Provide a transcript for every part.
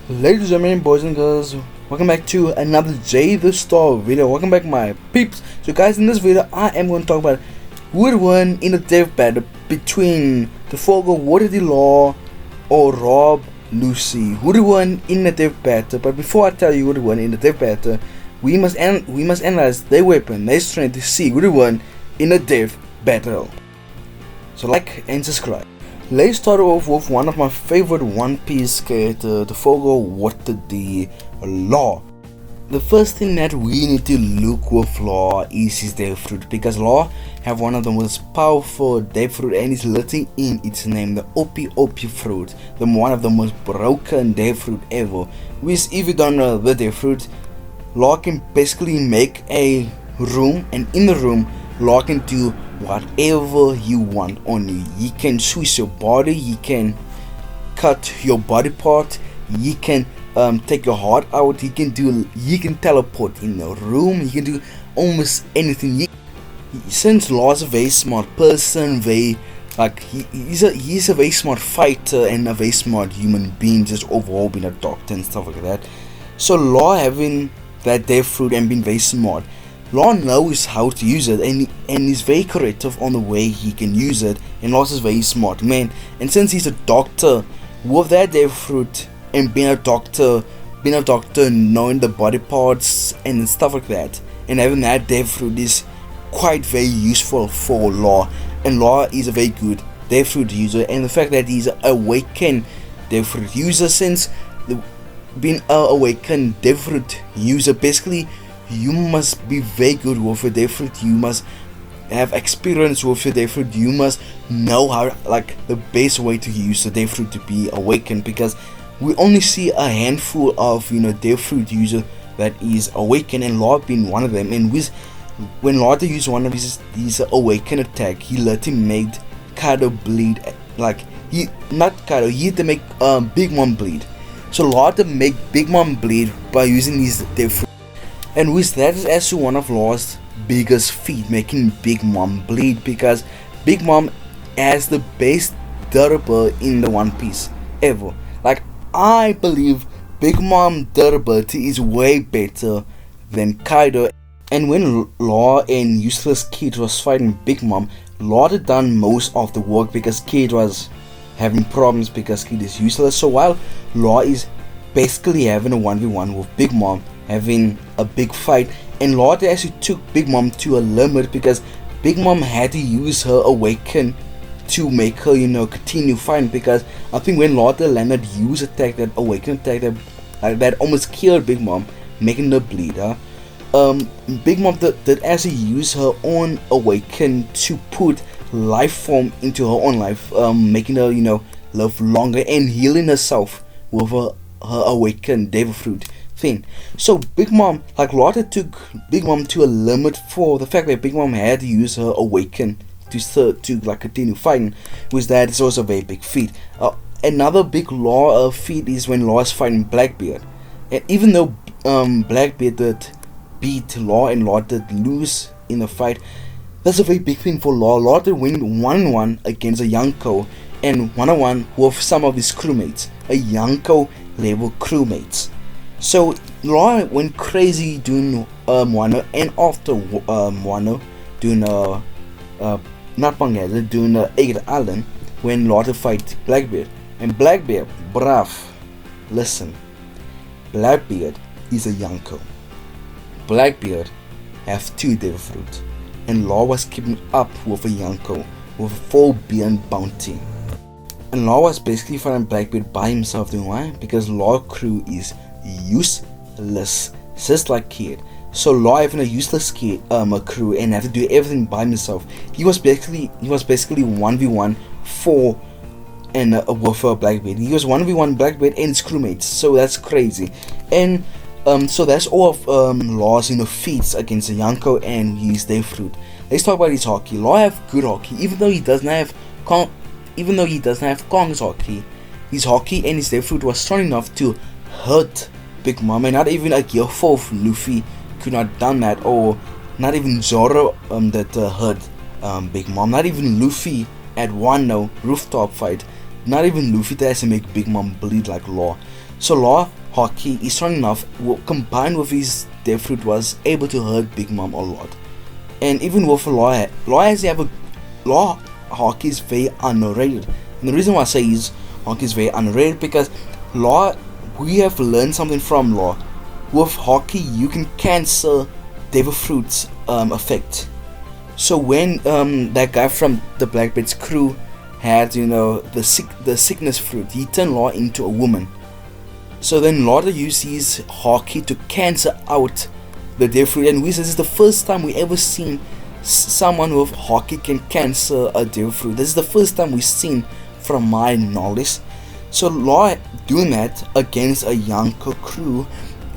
Ladies and gentlemen, boys and girls, welcome back to another J the Star video. Welcome back, my peeps. So guys, in this video I am going to talk about who would win in a death battle between the Fogo Water the Law or Rob Lucci. Who would win in a death battle? But before I tell you who would win in the death battle, we must analyze their weapon, their strength to see who would win in a death battle. So like and subscribe. Let's start off with one of my favorite One Piece character, the Fogo Water the Law. The first thing that we need to look with Law is his death fruit, because Law have one of the most powerful death fruit and it's literally in its name, the OP fruit, one of the most broken death fruit ever. Which, if you don't know the death fruit, Law can basically make a room, and in the room Law can do whatever you want on you. He can switch your body, he can cut your body part, he can take your heart out, he can teleport in the room, he can do almost anything. Since Law is a very smart person, he's a very smart fighter and a very smart human being, just overall being a doctor and stuff like that. So Law having that death fruit and being very smart, Law knows how to use it, and is very creative on the way he can use it, and Law is very smart man. And since he's a doctor, with that death fruit and being a doctor, knowing the body parts and stuff like that, and having that death fruit is quite very useful for Law. And Law is a very good death fruit user, and the fact that he's an awakened death fruit user, since being an awakened death fruit user, basically you must be very good with your death fruit, you must have experience with your death fruit, you must know how, like, the best way to use the death fruit to be awakened, because we only see a handful of death fruit user that is awakened, and Law being one of them. And when Law used one of his awakened attack, he literally made Kaido bleed. Like, he had to make Big Mom bleed. So Law had to make Big Mom bleed by using his death fruit. And with that is actually one of Law's biggest feat, making Big Mom bleed, because Big Mom has the best durable in the One Piece ever. Like, I believe Big Mom durability is way better than Kaido. And when Law and Useless Kid was fighting Big Mom, Law had done most of the work because Kid was having problems because Kid is useless. So while Law is basically having a 1v1 with Big Mom, having a big fight, and Law actually took Big Mom to a limit, because Big Mom had to use her awaken to make her continue fighting, because I think when Law landed use attack, that awaken attack that almost killed Big Mom, making her bleed. Big Mom did actually use her own awaken to put life form into her own life, making her live longer and healing herself with her awakened devil fruit thing. So Big Mom, like, Law took Big Mom to a limit for the fact that Big Mom had to use her awaken to like continue fighting, which that is also a very big feat. Another big Law feat is when Law is fighting Blackbeard, and even though Blackbeard did beat Law and Law did lose in the fight, that's a very big thing for Law. Law did win 1-1 against a Yonko, and 1-1 with some of his crewmates, a Yonko level crewmates. So Law went crazy doing Wano, and after Wano doing not Bangaza, doing Egg Island, when Law to fight Blackbeard. And Blackbeard, bruv, listen, Blackbeard is a Yonko. Blackbeard have 2 devil fruits, and Law was keeping up with a Yonko with a 4 billion bounty. And Law was basically fighting Blackbeard by himself. Doing why? Because Law crew is useless, just like Kid. So Law having a useless kid, a crew, and have to do everything by himself. He was basically 1v1 for and with Blackbeard. He was 1v1 Blackbeard and his crewmates. So that's crazy. And so that's all of Law's feats against the Yonko and his death fruit. Let's talk about his hockey. Law have good hockey, even though he doesn't have Kong's hockey. His hockey and his death fruit was strong enough to hurt Big Mom, and not even a Gear 4 Luffy could not done that, or not even Zoro that hurt Big Mom. Not even Luffy at Wano rooftop fight. Not even Luffy has to make Big Mom bleed like Law. So Law Hockey is strong enough, combined with his Death Fruit, was able to hurt Big Mom a lot. And even with Law Hockey is very underrated. And the reason why I say Hockey is very underrated, because Law, we have learned something from Law. With Hockey, you can cancel Devil Fruit's effect. So when that guy from the Blackbeard's crew had, the sickness fruit, he turned Law into a woman. So then Law used his Hockey to cancel out the Devil Fruit, and this is the first time we ever seen someone with Hockey can cancel a Devil Fruit. This is the first time we've seen, from my knowledge. So Law doing that against a younger crew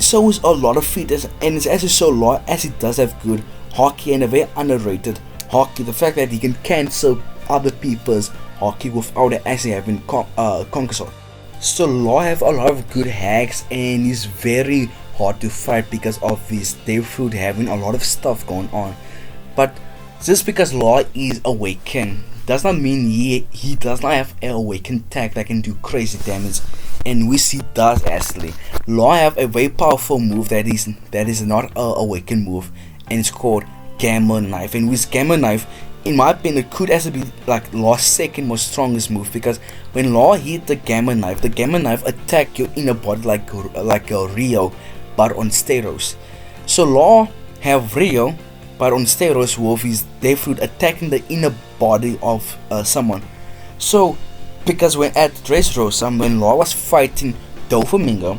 shows a lot of feat, and it's actually so Law, as he does have good Hockey and a very underrated Hockey. The fact that he can cancel other people's Hockey without actually having Conquer. So Law have a lot of good hacks, and he's very hard to fight because of his Devil Fruit having a lot of stuff going on. But just because Law is awakened does not mean he does not have an awakened tag that can do crazy damage, and we see does actually. Law have a very powerful move that is not an awakened move, and it's called Gamma Knife. And with Gamma Knife, in my opinion, it could actually be like Law's second most strongest move, because when Law hit the Gamma Knife attack your inner body like a Rio, but on steroids. So Law have Rio, but on steroids, with his Death Fruit attacking the inner body of someone. So because when at Dressrosa, when Law was fighting Doflamingo,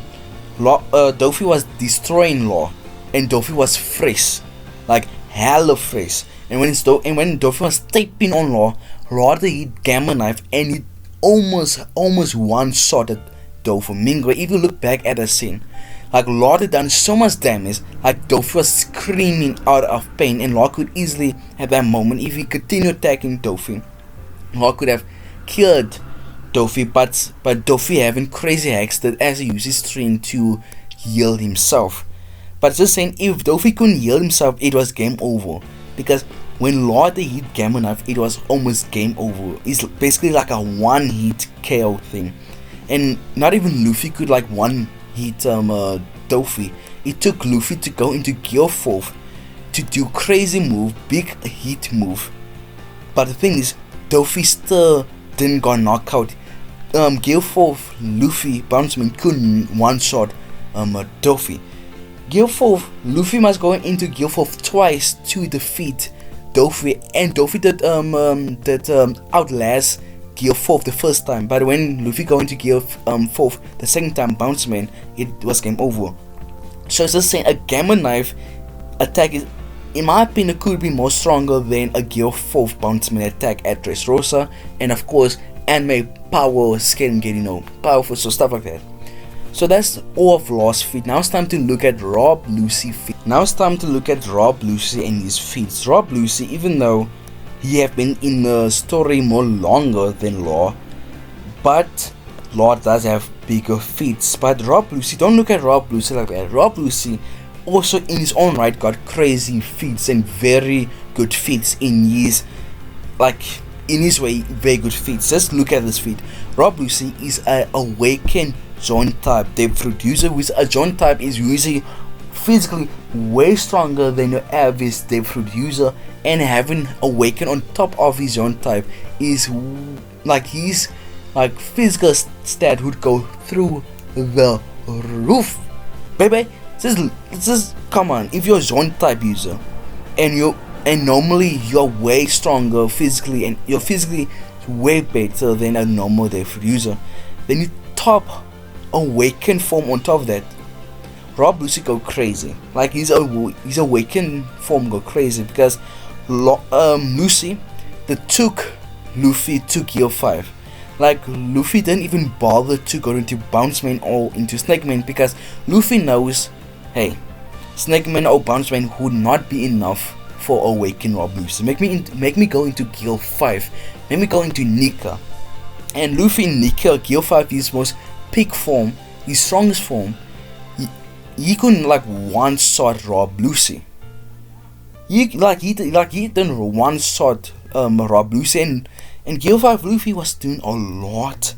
Dofi was destroying Law, and Dofi was fresh, like hella fresh. And when Dofi was taping on Law hit Gamma Knife, and it almost one-shotted Doflamingo. If you look back at the scene, like Law had done so much damage, like Dofi was screaming out of pain, and Law could easily have that moment. If he continued attacking Dofi, Law could have killed Dofi, but Dofi having crazy hacks that as he uses string to heal himself. But just saying, if Dofi couldn't heal himself, it was game over, because when Law hit Gamma Knife, it was almost game over. It's basically like a one-hit KO thing, and not even Luffy could like one-hit Dofi. It took Luffy to go into Gear 4 to do crazy move, big hit move. But the thing is, Dofi still didn't got knocked out. Gear 4 Luffy Bounceman couldn't one-shot Dofi. Gear 4 Luffy must go into Gear 4 twice to defeat Dofi, and Dofi did outlast Gear 4 the first time. But when Luffy go into Gear 4 the second time, Bounceman, it was game over. So it's just saying, a Gamma Knife attack is, in my opinion, could be more stronger than a Gear 4 Bounceman attack at Dressrosa, and of course anime power scaling get powerful, so stuff like that. So that's all of Law's feat. Now it's time to look at Rob Lucci feat. And his feats. Rob Lucci, even though he have been in the story more longer than Law, but Law does have bigger feats. But Rob Lucci, don't look at Rob Lucci like that. Rob Lucci also in his own right got crazy feats and very good feats in his way, very good feats. Just look at this feat. Rob Lucci is a awakened joint type Devil Fruit user, which a joint type is usually physically way stronger than your average Devil Fruit user, and having awakened on top of his joint type is like his physical stat would go through the roof, baby. Just come on. If you're a joint type user and normally you're way stronger physically, and you're physically way better than a normal Devil Fruit user, then you top awakened form on top of that, Rob Lucci go crazy. Like his awakened form go crazy, because Lucci that took Luffy to Gear 5. Like Luffy didn't even bother to go into Bounceman or into Snakeman, because Luffy knows, hey, Snakeman or Bounceman would not be enough for awaken Rob Lucci. Make me go into Gear 5. Make me go into Nika. And Luffy in Nika, Gear 5, his most peak form, his strongest form, he couldn't like one-shot Rob Lucci. He didn't one-shot Rob Lucci, and Gear 5 Luffy was doing a lot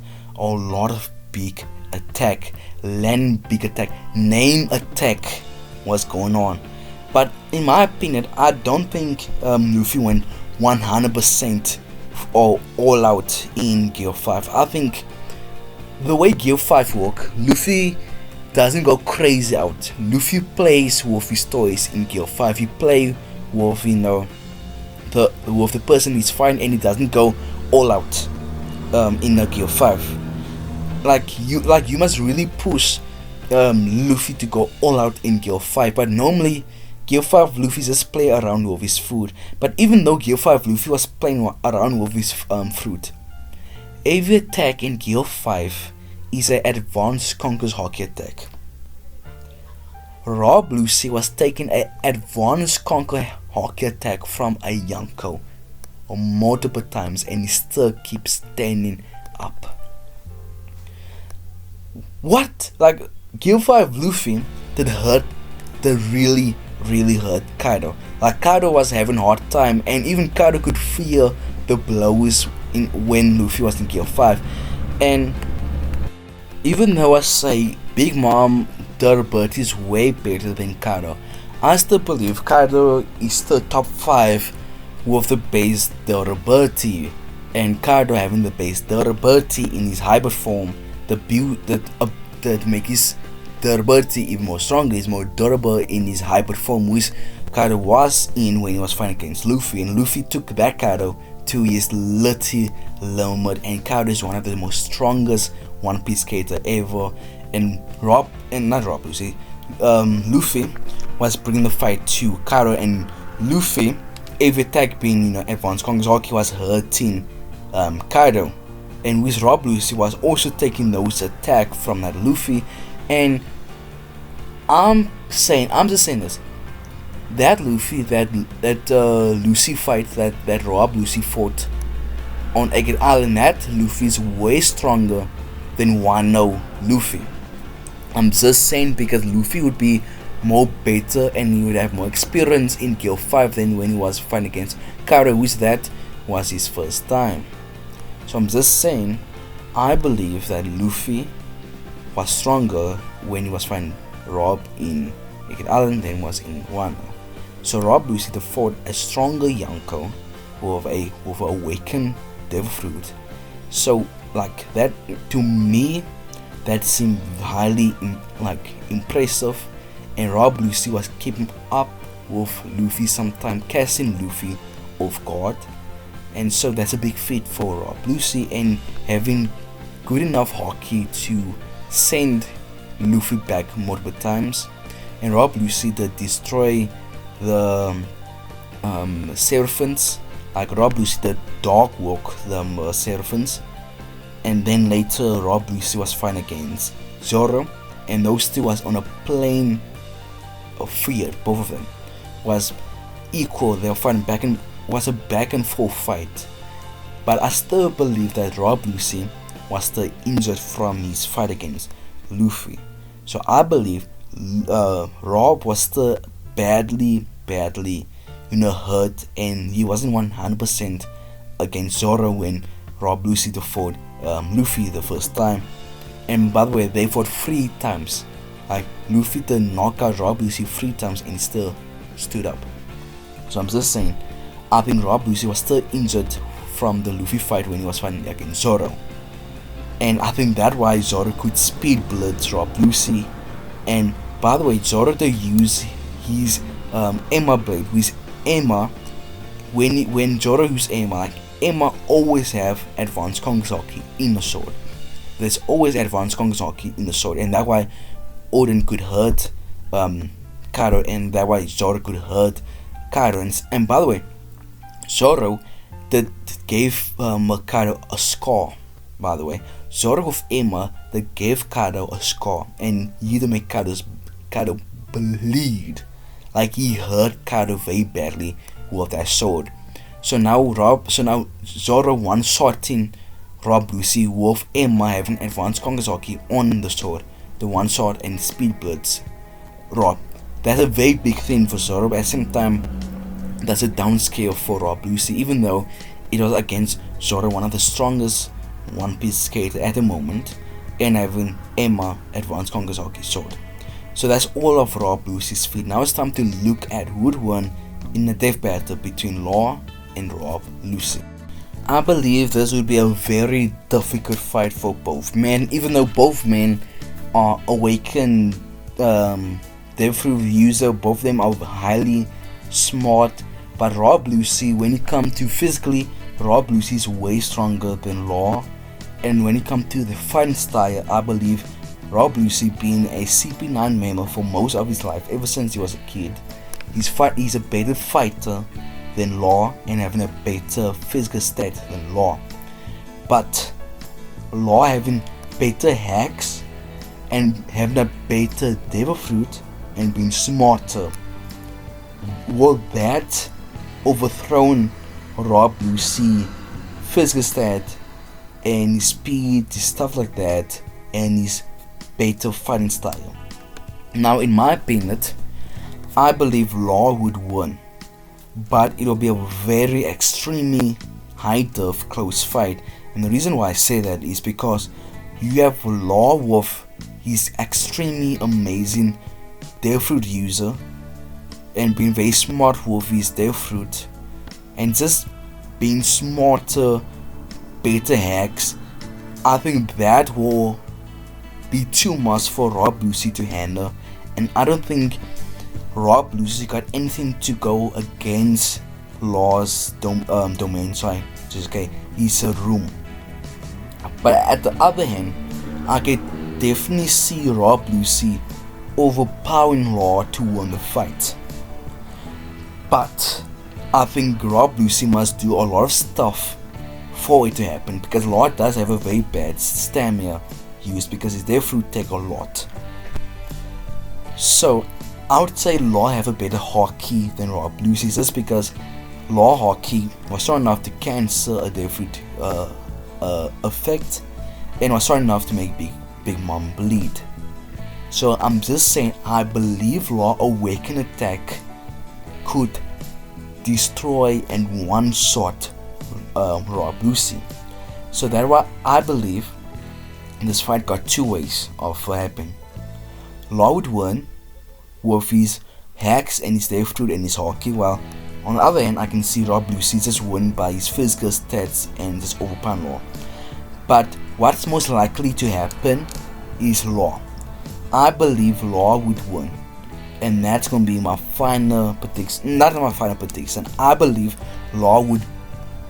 of big attack. land big attack, name attack was going on. But in my opinion, I don't think Luffy went 100% or all out in Gear 5. I think the way Gear 5 work, Luffy doesn't go crazy out. Luffy plays with his toys in Gear 5. He play with, you know, with the person he's fighting, and he doesn't go all out in the Gear 5. Like you must really push Luffy to go all out in Gear 5. But normally Gear 5 Luffy just play around with his food. But even though Gear 5 Luffy was playing around with his fruit, every attack in Gear 5 is an advanced Conqueror's Haki attack. Rob Lucci was taking an advanced Conqueror Haki attack from a Yonko multiple times, and he still keeps standing up. What? Like, Gear 5 Luffy did really hurt Kaido. Like, Kaido was having a hard time, and even Kaido could feel the blows when Luffy was in Gear 5. And even though I say Big Mom Durabert is way better than Kaido, I still believe Kaido is still top 5 with the base durability, and Kaido having the base durability in his hybrid form, the build that makes his durability even more stronger, is more durable in his hybrid form, which Kaido was in when he was fighting against Luffy, and Luffy took that Kaido to his little limit, and Kaido is one of the most strongest One Piece skater ever. And Luffy was bringing the fight to Kaido, and Luffy, every attack being, you know, advanced Conqueror's Haki, was hurting Kaido, and with Rob Lucci was also taking those attacks from that Luffy. And I'm just saying this, that Luffy, that Lucy fight, that Rob Lucci fought on Agate Island, that Luffy is way stronger than Wano Luffy. I'm just saying because Luffy would be more better and he would have more experience in Gear 5 than when he was fighting against Kaido, which that was his first time. So I'm just saying, I believe that Luffy was stronger when he was fighting Rob in Agate Island than was in Wano. So Rob Lucci fought a stronger Yonko with a awakened devil fruit. So like that, to me, that seemed highly impressive, and Rob Lucci was keeping up with Luffy, sometimes casting Luffy off guard, and so that's a big feat for Rob Lucci, and having good enough Haki to send Luffy back multiple times. And Rob Lucci did destroy the Seraphins. Like, Rob Lucci did dog walk the Seraphins, and then later Rob Lucci was fighting against Zoro, and those two was on a plane of fear. Both of them was equal. They were fighting was a back and forth fight. But I still believe that Rob Lucci was still injured from his fight against Luffy. So I believe Rob was still badly hurt, and he wasn't 100% against Zoro when Rob Lucci fought Luffy the first time. And by the way, they fought 3 times. Like, Luffy did knock out Rob Lucci 3 times and he still stood up. So I'm just saying, I think Rob Lucci was still injured from the Luffy fight when he was fighting against Zoro. And I think that's why Zoro could speed blitz Rob Lucci. And by the way, Zoro to use his Emma blade, with Emma, when Zoro used Emma, like, Emma always have advanced Conqueror's Haki in the sword. There's always advanced Conqueror's Haki in the sword, and that's why Odin could hurt Kaido, and that's why Zoro could hurt Kaido. And by the way, Zoro gave Kaido a scar. By the way, Zoro with Emma that gave Kaido a scar, and he to make Kaido bleed. Like, he hurt Kaido very badly with that sword. So now Zoro one-shotting Rob Lucci with Emma having advanced Conqueror's Haki on the sword, the one shot and speed blitz Rob. That's a very big thing for Zoro, but at the same time, that's a downscale for Rob Lucci, even though it was against Zoro, one of the strongest One Piece skater at the moment. and having Emma advanced Conqueror's Hockey sword. So that's all of Rob Lucci's feat. Now it's time to look at who would win in a death battle between Law and Rob Lucci. I believe this would be a very difficult fight for both men, even though both men are awakened Deathroot user. Both of them are highly smart, but Rob Lucci, when it comes to physically, Rob Lucci is way stronger than Law, and when it comes to the fighting style, I believe Rob Lucci, being a CP9 member for most of his life, ever since he was a kid, he's a better fighter than Law and having a better physical stat than Law. But Law having better hacks and having a better devil fruit and being smarter, will that overthrown Rob Lucci physical stat and his speed, his stuff like that, and his better fighting style? Now, in my opinion, I believe Law would win, but it will be a very extremely high def close fight. And the reason why I say that is because you have Law with his extremely amazing Deathroot user and being very smart with his Deathroot, and just being smarter, better hacks. I think that will be too much for Rob Lucci to handle, and I don't think Rob Lucci got anything to go against Law's domain. Sorry, just okay, he's a room. But at the other hand, I can definitely see Rob Lucci overpowering Law to win the fight. But I think Rob Lucci must do a lot of stuff for it to happen, because Law does have a very bad stamina use because his Deathroot take a lot. So I would say Law have a better hockey than Rob Lucci, just because Law hockey was strong enough to cancel a Deathroot effect, and was strong enough to make Big Mom bleed. So I'm just saying, I believe Law Awaken attack could destroy and one-shot Rob Lucci. So that's why I believe this fight got two ways of happening. Law would win with his hacks and his Deathroot and his hockey, while on the other hand I can see Rob Lucci just win by his physical stats and just overpower Law. But what's most likely to happen is Law. I believe Law would win, and that's gonna be my final prediction. Not my final prediction. I believe Law would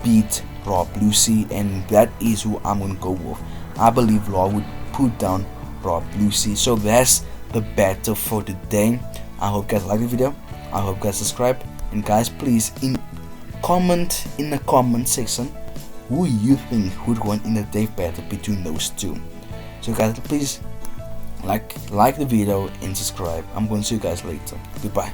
beat Rob Lucci, and that is who I'm gonna go with. I believe Law would put down Rob Lucci. So that's the battle for today. I hope you guys like the video. I hope you guys subscribe, and guys, please comment in the comment section who you think would win in the death battle between those two. So guys, please like the video and subscribe. I'm going to see you guys later. Goodbye.